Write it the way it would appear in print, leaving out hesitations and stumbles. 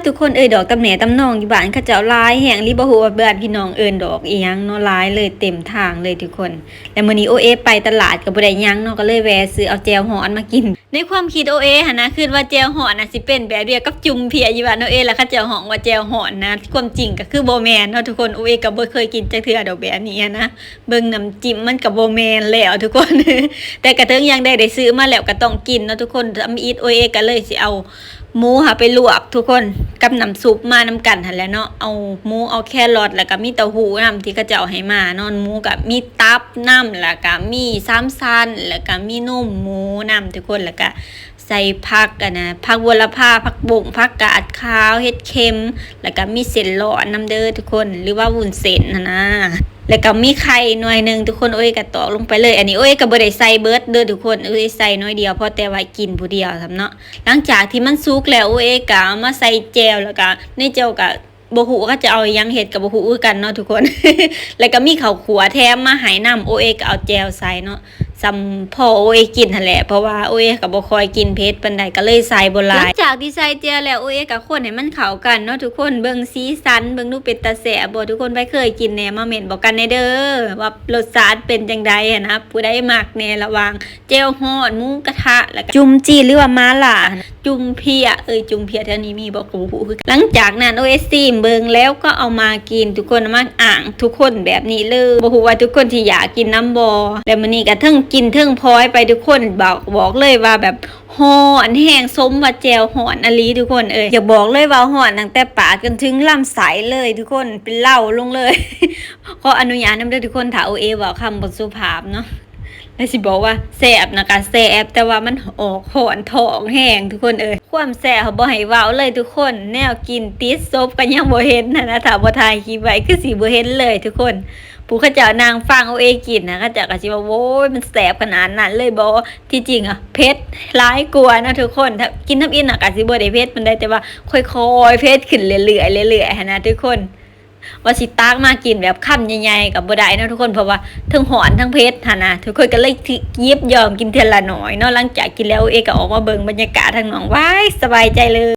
ทุกคนดอกตำแหน่ตำนองอยู่บ้านเขาเจ้าลายแห่งลิบ่ฮู้ว่าบ้านพี่น้องดอกอีหยังเนาะลายเลยเต็มทางเลยทุกคนแล้วมื้อนี้โอเอไปตลาดก็บ่ได้หยังเนาะก็เลยแวะซื้อเอาแจ่วฮ้อนมากินในความคิดโอเอหั่นนะคิดว่าแจ่วฮ้อนน่ะสิเป็นแบบเดียวกับจุ่มเพียอยู่บ้านโอเอแล้วเขาเจ้าฮ้องว่าแจ่วฮ้อนนะความจริงก็คือบ่แม่นเนาะทุกคนโอเอก็บ่เคยกินจักเทื่อดอกแบบนี้นะเบิ่งน้ำจิ้มมันก็บ่แม่นแล้วทุกคน แต่กระเทิงยังได้ซื้อมาแล้วก็ต้องกินเนาะทุกคนทำอีทโอเอก็เลยสิเอาหมูไปลวกทุกคนกับน้ำซุปมาน้ำกันหั่นแหละเนาะเอาหมูเอาแครอทแล้วก็มีเต้าหู้นำที่เขาเจ้าให้มาเนาะหมูกับมีตับน้ำแล้วก็มีซ้ำซันแล้วก็มีนมหมูน้ำทุกคนแล้วก็ใส่ผักผักบัวละพาผักบุ้งผักกาดขาวเห็ดเค็มแล้วก็มีเส้นหลอดน้ำเด้อทุกคนหรือว่าวุ้นเส้นนะแล้วก็มีไข่หน่วยนึงทุกคนโอ้ยก็ตอกลงไปเลยอันนี้โอ้ยก็บ่ได้ใส่เบิดเด้อทุกคนโอ้ยใส่น้อยเดียวเพราะแต่ว่ากินผู้เดียวซั่นเนาะหลังจากที่มันสุกแล้วโอ้ยก็เอามาใส่แจ่วแล้วก็ในแจ่วก็บ่ฮู้ว่าจะเอาหยังเฮ็ดก็บ่ฮู้คือกันเนาะทุกคน แล้วก็มีข้าวขัวแถมมาให้นำโอ้ยก็เอาแจ่วใส่เนาะซ้ำพอโอ้ยกินหั่นแหละเพราะว่าโอ้ยก็บ่ค่อยกินเผ็ดปานใดก็เลยใส่บ่หลายหลังจากที่ใส่แจ่วแล้วโอ้ยก็คนให้มันเข้ากันเนาะทุกคนเบิ่งสีสันเบิ่งดูเป็นตาแซ่บบ่ทุกคนไปเคยกินแหน่มาเม่นบอกกันแน่เด้อว่ารสชาติเป็นจังได๋นะผู้ใดมักแน่ระหว่างแจ่วฮ้อนหมูกระทะแล้วก็จุ่มจีหรือว่ามาล่าจุ่มเพียจุ่มเพียแถวนี้มีบ่กูฮู้คือหลังจากนั้นโอ้ยซิมเบิ่งแล้วก็เอามากินทุกคนมาอ่างทุกคนแบบนี้เลยบ่ฮู้ว่าทุกคนที่อยากกินน้ำบ่แล้วมื้อนี้ก็เทิงกินเทิงพลอยไปทุกคนบอกเลยว่าแบบฮ้อนแห้งสมว่าแจ่วฮ้อนอลีทุกคนอยากบอกเลยว่าฮ้อนตั้งแต่ปากจนถึงลำไส้เลยทุกคนเป็นเหล้าลงเลย ขออนุญาตนำเด้อทุกคนถ้าโอเอว่าคำบ่สุภาพเนาะแล้วสิบอกว่าแซ่บนะคะแซ่บแต่ว่ามันออกหอนท้องแห้งทุกคนความแซ่บเขาบ่ให้เว้าเลยทุกคนแนวกินติดซบก็ยังบ่เห็นนะถ้าบ่ถ่ายคลิปไว้คือสิบ่เห็นเลยทุกคนผู้เขาเจ้านางฟังเอาเองกินนะเขาเจ้าก็สิว่าโว้ยมันแซ่บขนาดนั้นเลยบ่ที่จริงเผ็ดหลายกว่านะทุกคนถ้ากินน้ำอินก็สิบ่ได้เผ็ดปานใดแต่ว่าค่อยๆเผ็ดขึ้นเรื่อยๆเรื่อยๆนะทุกคนว่าสิตากมากินแบบคำใหญ่ๆกับบ่ได้เนาะทุกคนเพราะว่าทั้งหอนทั้งเผ็ดหั่นนะทุกคนก็เลยยิบยอมกินเทื่อละน้อยเนาะหลังจากกินแล้วเอก็ออกมาเบิ่งบรรยากาศทางหนองว้ายสบายใจเลย